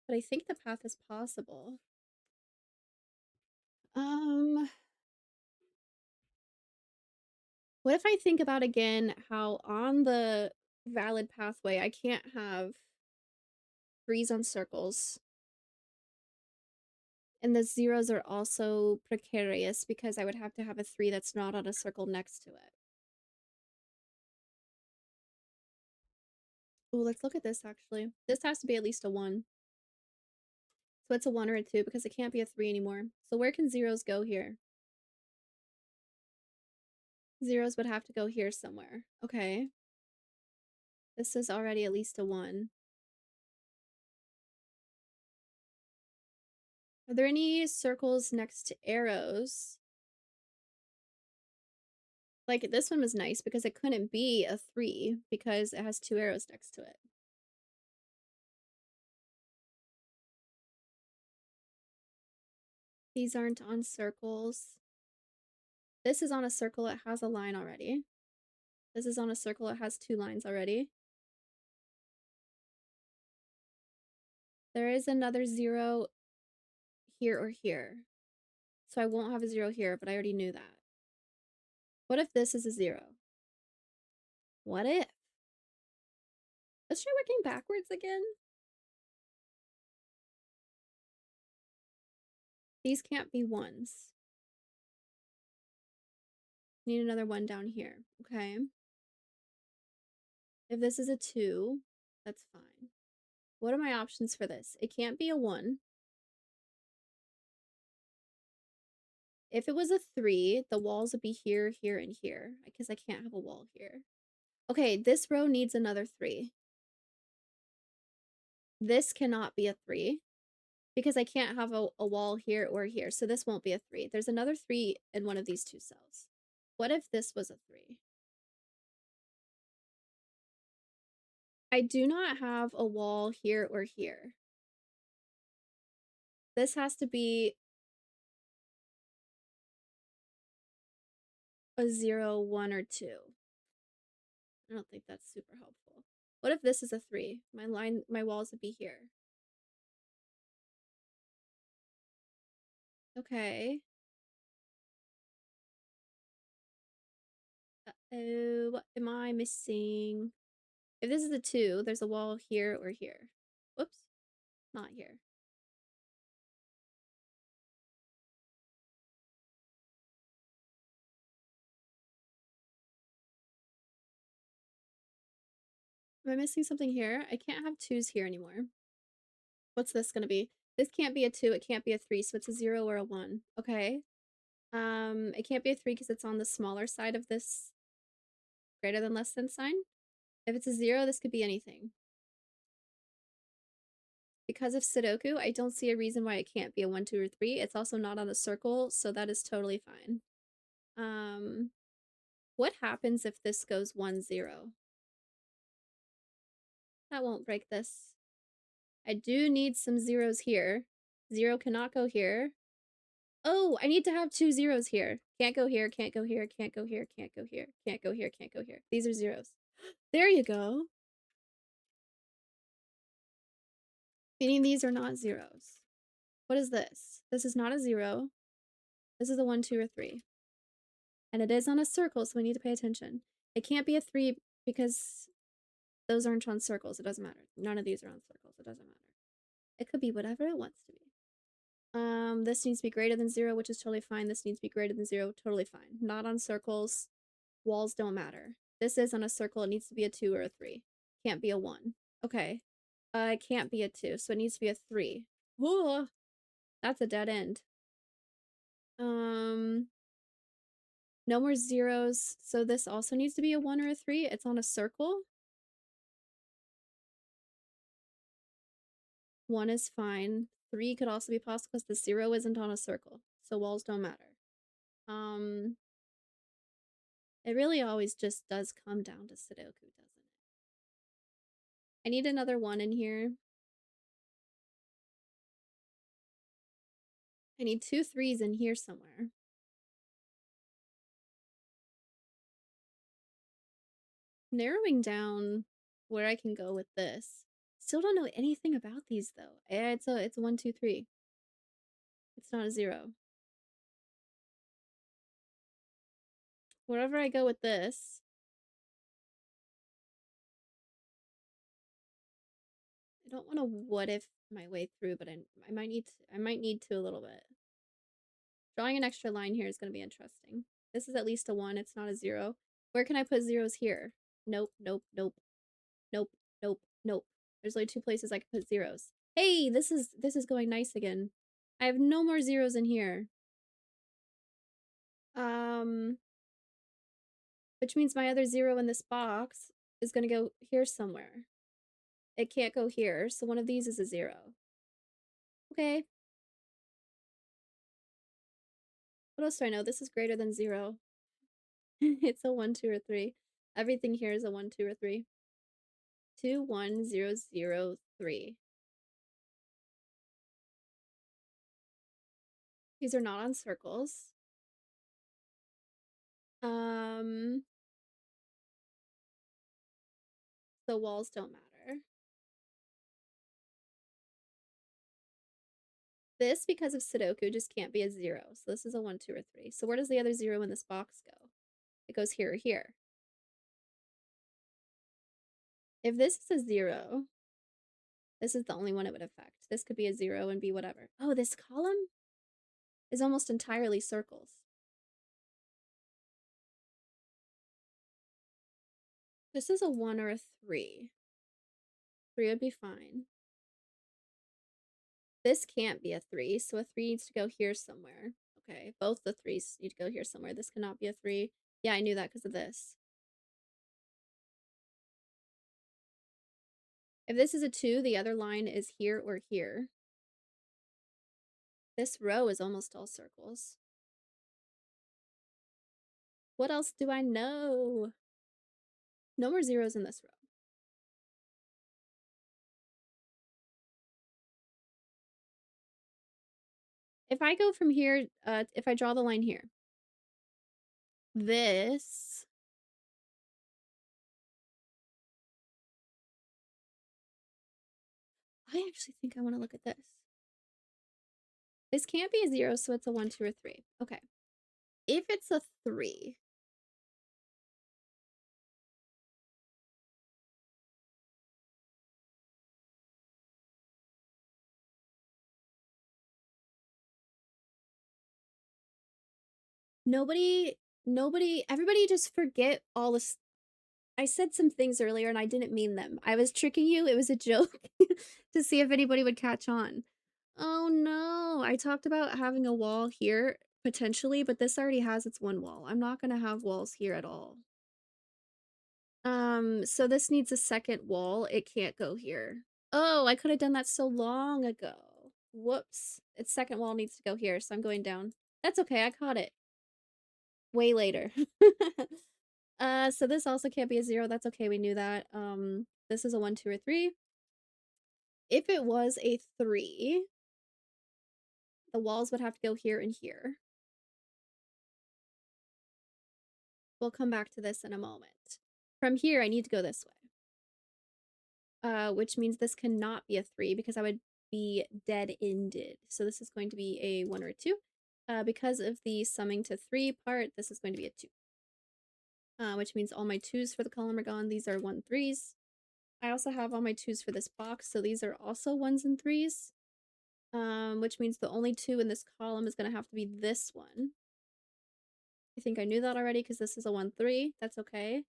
But I think the path is possible. Um, what if I think about again how on the valid pathway I can't have threes on circles, and the zeros are also precarious because I would have to have a 3 that's not on a circle next to it. Oh, let's look at this actually. This has to be at least a 1. So it's a 1 or a 2 because it can't be a 3 anymore. So where can zeros go here? Zeros would have to go here somewhere. Okay. This is already at least a 1. Are there any circles next to arrows? Like, this one was nice because it couldn't be a 3 because it has 2 arrows next to it. These aren't on circles. This is on a circle, it has a line already. This is on a circle, it has 2 lines already. There is another 0 here or here. So I won't have a 0 here, but I already knew that. What if this is a 0? What if? Let's try working backwards again. These can't be 1s. Need another 1 down here. Okay. If this is a 2, that's fine. What are my options for this? It can't be a 1. If it was a 3, the walls would be here, here, and here, because I can't have a wall here. Okay, this row needs another 3. This cannot be a 3, because I can't have a wall here or here, so this won't be a 3. There's another 3 in one of these 2 cells. What if this was a 3? I do not have a wall here or here. This has to be a 0, 1, or 2. I don't think that's super helpful. What if this is a 3? My walls would be here. Okay. Uh-oh, what am I missing? If this is a 2, there's a wall here or here. Whoops, not here. Am I missing something here? I can't have 2s here anymore. What's this gonna be? This can't be a 2, it can't be a 3, so it's a 0 or a 1. Okay. It can't be a 3 because it's on the smaller side of this greater than less than sign. If it's a 0, this could be anything. Because of Sudoku, I don't see a reason why it can't be a 1, 2, or 3. It's also not on a circle, so that is totally fine. What happens if this goes 1, 0? That won't break this. I do need some zeros here. 0 cannot go here. Oh, I need to have 2 zeros here. Can't go here, can't go here, can't go here, can't go here, can't go here, can't go here. These are zeros. There you go. Meaning these are not zeros. What is this? This is not a 0. This is a 1, 2, or 3. And it is on a circle, so we need to pay attention. It can't be a 3 because those aren't on circles. It doesn't matter. None of these are on circles. It doesn't matter. It could be whatever it wants to be. This needs to be greater than 0, which is totally fine. This needs to be greater than 0, totally fine. Not on circles. Walls don't matter. This is on a circle. It needs to be a 2 or a 3. Can't be a 1. Okay. It can't be a 2, so it needs to be a 3. Whoa! That's a dead end. No more zeros, so this also needs to be a 1 or a 3. It's on a circle. 1 is fine. 3 could also be possible because the 0 isn't on a circle, so walls don't matter. It really always just does come down to Sudoku, doesn't it? I need another 1 in here. I need 2 3s in here somewhere. Narrowing down where I can go with this. Still don't know anything about these though. It's a 1, 2, 3. It's not a 0. Wherever I go with this, I don't want to what if my way through, but I might need to a little bit. Drawing an extra line here is going to be interesting. This is at least a 1, it's not a 0. Where can I put zeros here? Nope, nope, nope. Nope, nope, nope. There's only 2 places I can put zeros. Hey, this is going nice again. I have no more zeros in here. Which means my other 0 in this box is gonna go here somewhere. It can't go here, so one of these is a 0. Okay. What else do I know? This is greater than 0. It's a 1, 2, or 3. Everything here is a 1, 2, or 3. 2, 1, 0, 0, 3. These are not on circles. The walls don't matter. This, because of Sudoku, just can't be a 0. So this is a 1, 2, or 3. So where does the other 0 in this box go? It goes here or here. If this is a 0, this is the only one it would affect. This could be a 0 and be whatever. Oh, this column is almost entirely circles. This is a 1 or a 3. 3 would be fine. This can't be a 3, so a 3 needs to go here somewhere. Okay, both the 3s need to go here somewhere. This cannot be a 3. Yeah, I knew that because of this. If this is a 2, the other line is here or here. This row is almost all circles. What else do I know? No more zeros in this row. If I go from here, if I draw the line here, this I actually think I want to look at this. This can't be a 0, so it's a 1, 2, or 3. Okay. If it's a 3, everybody just forget all this. I said some things earlier and I didn't mean them. I was tricking you. It was a joke to see if anybody would catch on. Oh no, I talked about having a wall here potentially, but this already has its one wall. I'm not gonna have walls here at all. So this needs a second wall. It can't go here. Oh, I could have done that so long ago. Whoops. Its second wall needs to go here, so I'm going down. That's okay, I caught it. Way later. So this also can't be a 0. That's okay, we knew that. This is a 1, 2, or 3. If it was a 3, the walls would have to go here and here. We'll come back to this in a moment. From here, I need to go this way. Which means this cannot be a 3 because I would be dead-ended. So this is going to be a 1 or a 2. Because of the summing to 3 part, this is going to be a 2. Which means all my 2s for the column are gone. These are 1, 3s. I also have all my 2s for this box, so these are also 1s and 3s. Which means the only 2 in this column is going to have to be this one. I think I knew that already because this is a 1, 3. That's okay.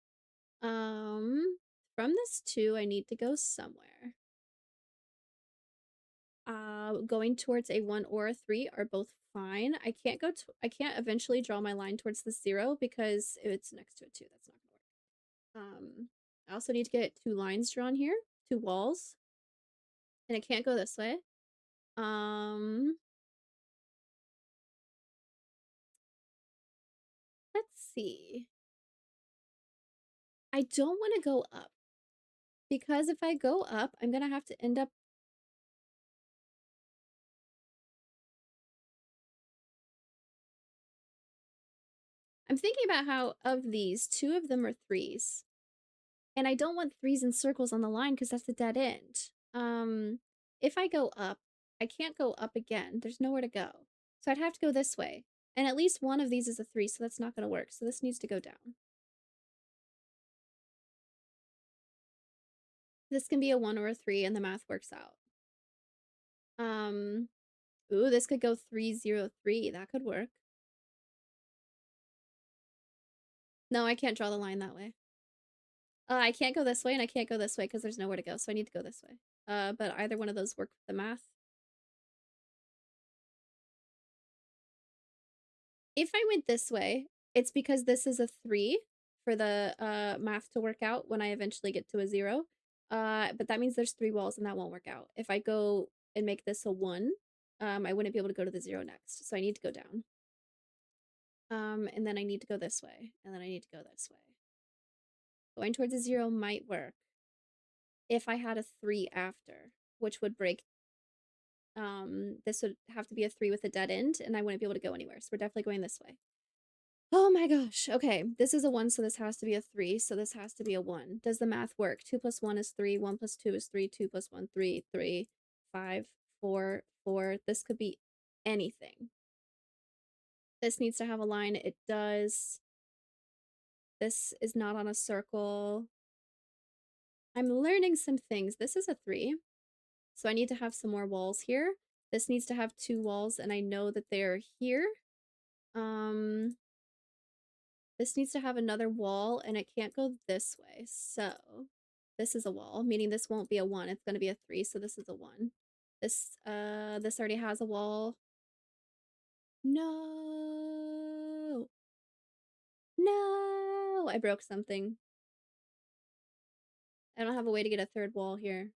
From this 2, I need to go somewhere. Going towards a 1 or a 3 are both fine. I can't eventually draw my line towards the 0 because it's next to a 2. That's not gonna work. I also need to get 2 lines drawn here, 2 walls. And it can't go this way. Let's see. I don't want to go up because if I go up, I'm gonna have to end up. I'm thinking about how of these, 2 of them are 3s. And I don't want 3s and circles on the line because that's a dead end. Um, if I go up, I can't go up again. There's nowhere to go. So I'd have to go this way. And at least one of these is a 3, so that's not going to work. So this needs to go down. This can be a 1 or a 3, and the math works out. Um, ooh, this could go 3, 0, 3. That could work. No, I can't draw the line that way. I can't go this way, and I can't go this way because there's nowhere to go, so I need to go this way. But either one of those work with the math. If I went this way, it's because this is a 3 for the math to work out when I eventually get to a 0. But that means there's 3 walls and that won't work out. If I go and make this a 1, I wouldn't be able to go to the 0 next. So I need to go down. And then I need to go this way, and then I need to go this way. Going towards a 0 might work if I had a 3 after, which would break. This would have to be a 3 with a dead end, and I wouldn't be able to go anywhere. So we're definitely going this way. Oh my gosh. Okay, this is a 1, so this has to be a 3, so this has to be a 1. Does the math work? 2 plus 1 is 3, 1 plus 2 is 3, 2 plus 1, 3, 3, 5, 4, 4. This could be anything. This needs to have a line. It does. This is not on a circle. I'm learning some things. This is a 3, so I need to have some more walls here. This needs to have 2 walls, and I know that they're here. This needs to have another wall, and it can't go this way. So this is a wall, meaning this won't be a 1. It's going to be a 3, so this is a 1. This already has a wall. No! No! I broke something. I don't have a way to get a third wall here.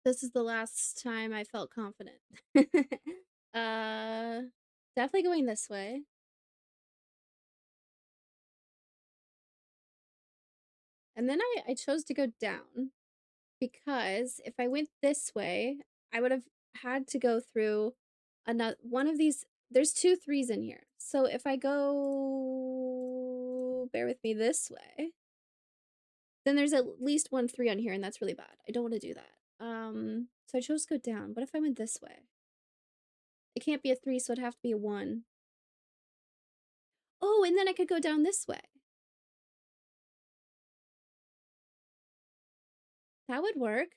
This is the last time I felt confident. uh, Definitely going this way. And then I chose to go down because if I went this way, I would have had to go through another one of these. There's 2 3s in here. So if I go, bear with me, this way, then there's at least 1 3 on here, and that's really bad. I don't want to do that. So I chose to go down. What if I went this way? It can't be a 3, so it'd have to be a 1. Oh, and then I could go down this way. That would work.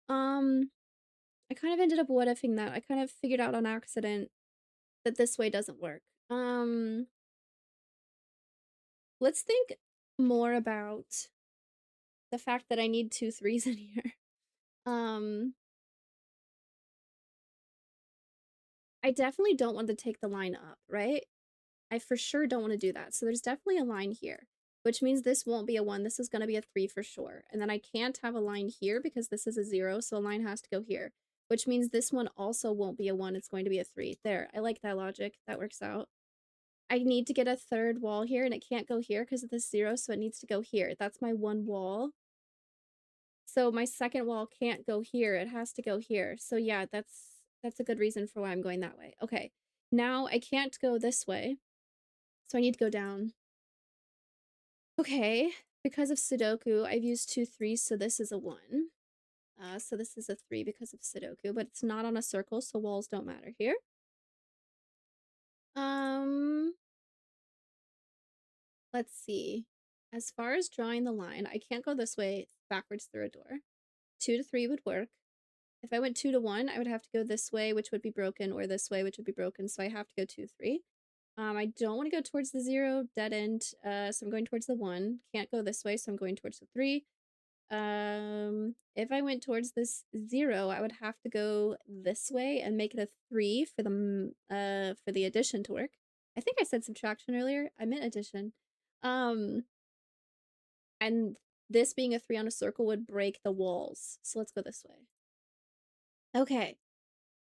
I kind of ended up what ifing that. I kind of figured out on accident that this way doesn't work. Let's think more about the fact that I need 2 3s in here. Um, I definitely don't want to take the line up, right? I for sure don't want to do that. So there's definitely a line here, which means this won't be a 1. This is going to be a 3 for sure. And then I can't have a line here because this is a 0, so a line has to go here, which means this one also won't be a 1. It's going to be a 3. There, I like that logic. That works out. I need to get a third wall here, and it can't go here because of this 0, so it needs to go here. That's my 1 wall. So my second wall can't go here. It has to go here. So yeah, that's a good reason for why I'm going that way. Okay, now I can't go this way, so I need to go down. Okay, because of Sudoku, I've used 2 3s, so this is a 1. So this is a 3 because of Sudoku, but it's not on a circle, so walls don't matter here. Um, let's see. As far as drawing the line, I can't go this way backwards through a door. 2 to 3 would work. If I went 2 to 1, I would have to go this way, which would be broken, or this way, which would be broken, so I have to go 2 3. I don't want to go towards the 0, dead end, so I'm going towards the 1. Can't go this way, so I'm going towards the 3. If I went towards this 0, I would have to go this way and make it a 3 for the addition to work. I think I said subtraction earlier. I meant addition. And this being a 3 on a circle would break the walls. So let's go this way. Okay.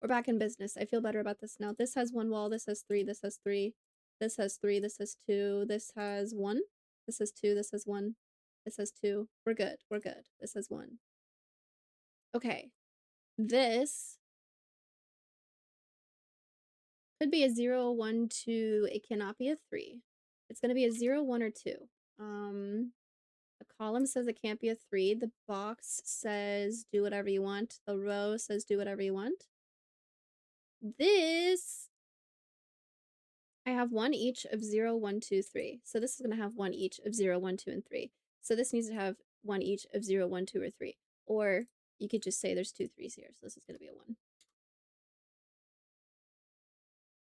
We're back in business. I feel better about this now. This has 1 wall, this has 3, this has 3, this has 3, this has 2, this has 1, this has 2, this has 1, this has 2. We're good. We're good. This has 1. Okay. This Could be a 0, 1, 2. It cannot be a 3. It's gonna be a 0, 1, or 2. The column says it can't be a 3. The box says do whatever you want. The row says do whatever you want. This, I have one each of 0, 1, 2, 3. So this is going to have one each of 0, 1, 2, and 3. So this needs to have one each of 0, 1, 2, or 3. Or you could just say there's 2 3s here. So this is going to be a 1.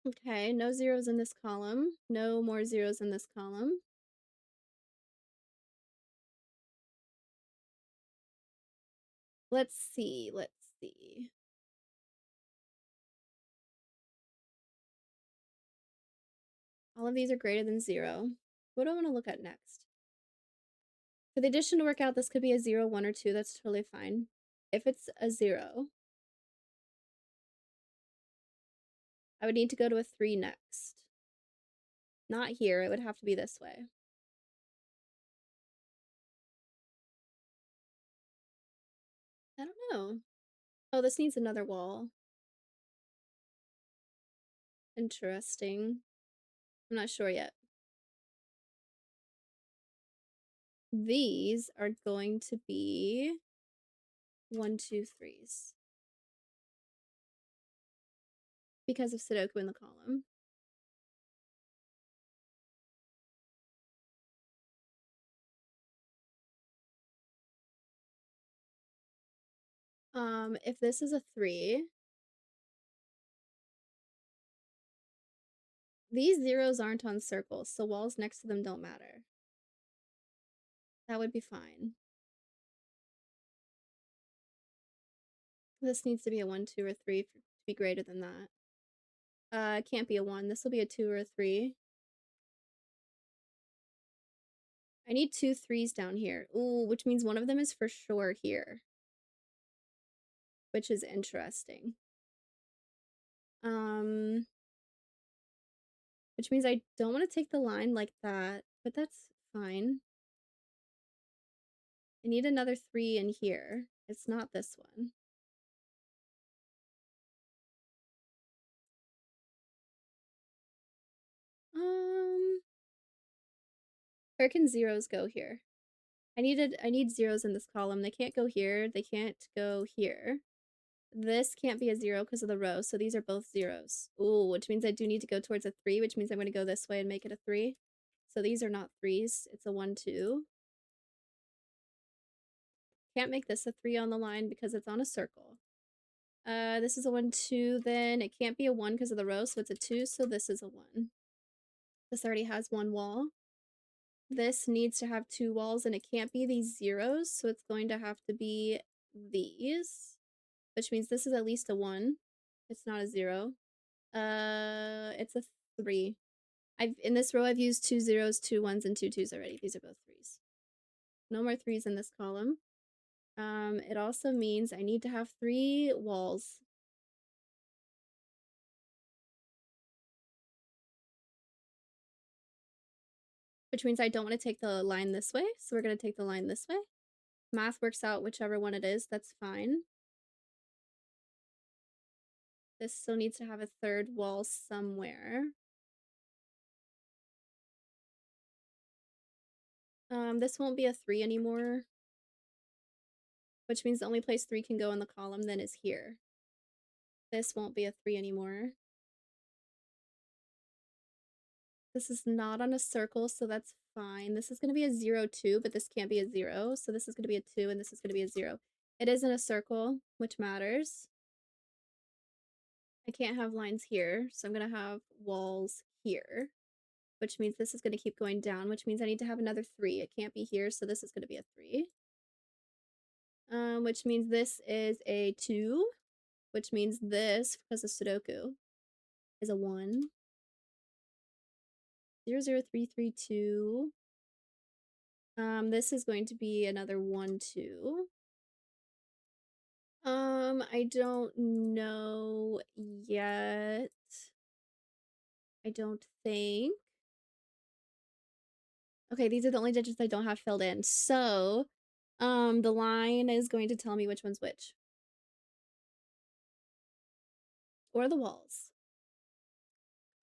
Okay, no zeros in this column. No more zeros in this column. Let's see. All of these are greater than 0. What do I want to look at next? For the addition to work out, this could be a 0, 1, or 2. That's totally fine. If it's a 0, I would need to go to a 3 next. Not here. It would have to be this way. I don't know. Oh, this needs another wall. Interesting. I'm not sure yet. These are going to be 1, 2, 3s. Because of Sudoku in the column. If this is a 3, these zeros aren't on circles, so walls next to them don't matter. That would be fine. This needs to be a 1, 2, or 3 to be greater than that. It can't be a 1. This will be a 2 or a 3. I need 2 3s down here. Ooh, which means one of them is for sure here. Which is interesting. Which means I don't want to take the line like that, but that's fine. I need another 3 in here. It's not this one. Where can zeros go here? I need zeros in this column. They can't go here. They can't go here. This can't be a 0 because of the row, so these are both zeros. Ooh, which means I do need to go towards a 3, which means I'm going to go this way and make it a 3. So these are not 3s. It's a 1, 2. Can't make this a 3 on the line because it's on a circle. This is a 1, 2, then it can't be a 1 because of the row, so it's a 2, so this is a 1. This already has one wall. This needs to have 2 walls, and it can't be these zeros, so it's going to have to be these, which means this is at least a 1. It's not a 0. It's a 3. In this row, I've used 2 zeros, 2 1s, and 2 2s already. These are both 3s. No more 3s in this column. It also means I need to have 3 walls. Which means I don't want to take the line this way, so we're going to take the line this way. Math works out whichever one it is, that's fine. This still needs to have a 3rd wall somewhere. This won't be a 3 anymore, which means the only place 3 can go in the column then is here. This won't be a 3 anymore. This is not on a circle, so that's fine. This is going to be a 0, 2, but this can't be a 0, so this is going to be a 2, and this is going to be a 0. It is in a circle, which matters. I can't have lines here, so I'm going to have walls here, which means this is going to keep going down, which means I need to have another 3. It can't be here, so this is going to be a 3. Which means this is a 2, which means this, because of Sudoku, is a 1. 0, 0, 3, 3, 2. This is going to be another 1, 2. I don't know yet. I don't think. Okay, these are the only digits I don't have filled in. So, the line is going to tell me which one's which. Or the walls.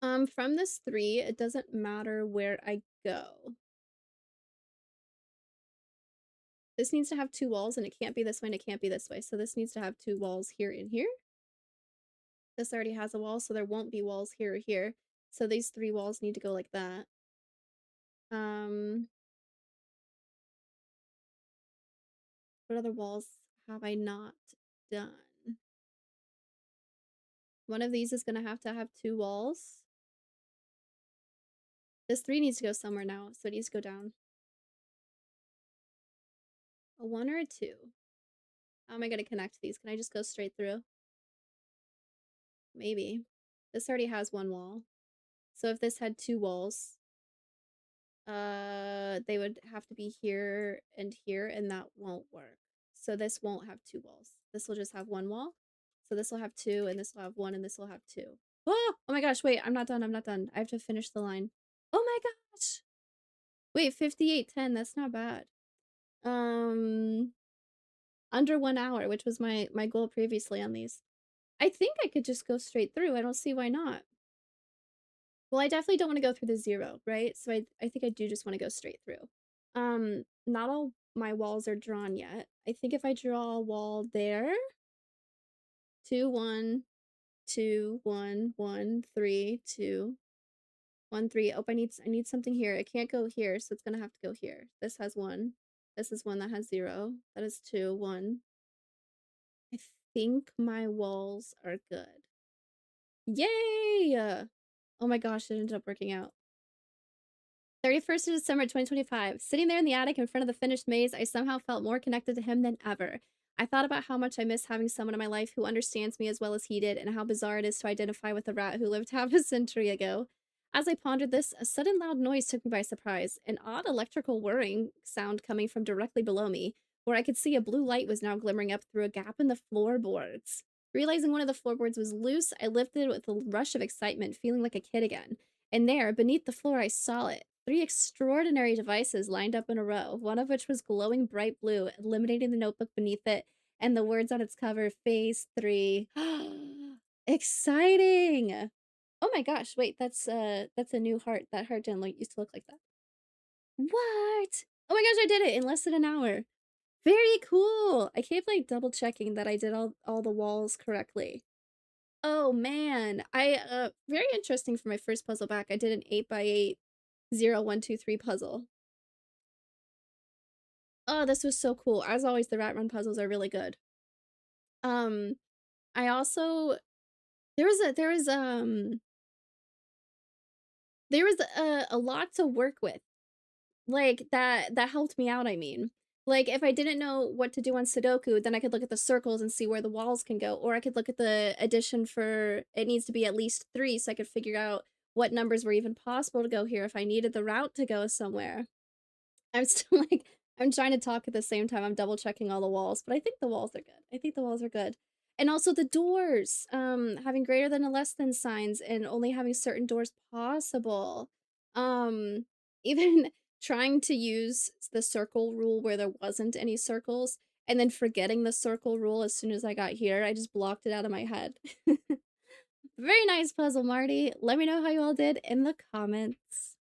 From this 3, it doesn't matter where I go. This needs to have 2 walls, and it can't be this way, and it can't be this way, so this needs to have 2 walls here and here. This already has a wall, so there won't be walls here or here. So these 3 walls need to go like that. Um, what other walls have I not done? One of these is gonna have to have 2 walls. This 3 needs to go somewhere now, so it needs to go down. A 1 or a 2? How am I gonna connect these? Can I just go straight through? Maybe. This already has 1 wall. So if this had 2 walls, they would have to be here, and that won't work. So this won't have 2 walls. This will just have 1 wall. So this will have 2, and this will have 1, and this will have 2. Oh! Oh my gosh, wait, I'm not done, I'm not done. I have to finish the line. Oh my gosh! Wait, 58:10, that's not bad. Under 1 hour, which was my goal previously on these. I think I could just go straight through, I don't see why not. Well, I definitely don't wanna go through the 0, right? So I think I do just wanna go straight through. Not all my walls are drawn yet. I think if I draw a wall there, 2, 1, 2, 1, 1, 3, 2, 1, 3. Oh, I need something here. It can't go here, so it's gonna have to go here. This has 1. This is 1 that has 0. That is 2, 1. I think my walls are good. Yay! Oh my gosh, it ended up working out. 31st of December 2025. Sitting there in the attic in front of the finished maze, I somehow felt more connected to him than ever. I thought about how much I miss having someone in my life who understands me as well as he did, and how bizarre it is to identify with a rat who lived half a century ago. As I pondered this, a sudden loud noise took me by surprise, an odd electrical whirring sound coming from directly below me, where I could see a blue light was now glimmering up through a gap in the floorboards. Realizing one of the floorboards was loose, I lifted it with a rush of excitement, feeling like a kid again. And there, beneath the floor, I saw it. 3 extraordinary devices lined up in a row, one of which was glowing bright blue, illuminating the notebook beneath it, and the words on its cover, Phase 3. Exciting! Oh my gosh, wait, that's a new heart. That heart didn't used to look like that. What? Oh my gosh, I did it in less than an hour. Very cool! I keep, like, double checking that I did all the walls correctly. Oh man, very interesting for my first puzzle back. I did an 8x8 0, 1, 2, 3 puzzle. Oh, this was so cool. As always, the rat run puzzles are really good. Um, I also there was a lot to work with. Like that helped me out, I mean. Like if I didn't know what to do on Sudoku, then I could look at the circles and see where the walls can go, or I could look at the addition for it needs to be at least 3 so I could figure out what numbers were even possible to go here if I needed the route to go somewhere. I'm still like I'm trying to talk at the same time I'm double checking all the walls, but I think the walls are good. I think the walls are good. And also the doors, having greater than or less than signs and only having certain doors possible. Um, even trying to use the circle rule where there wasn't any circles and then forgetting the circle rule as soon as I got here. I just blocked it out of my head. Very nice puzzle, Marty. Let me know how you all did in the comments.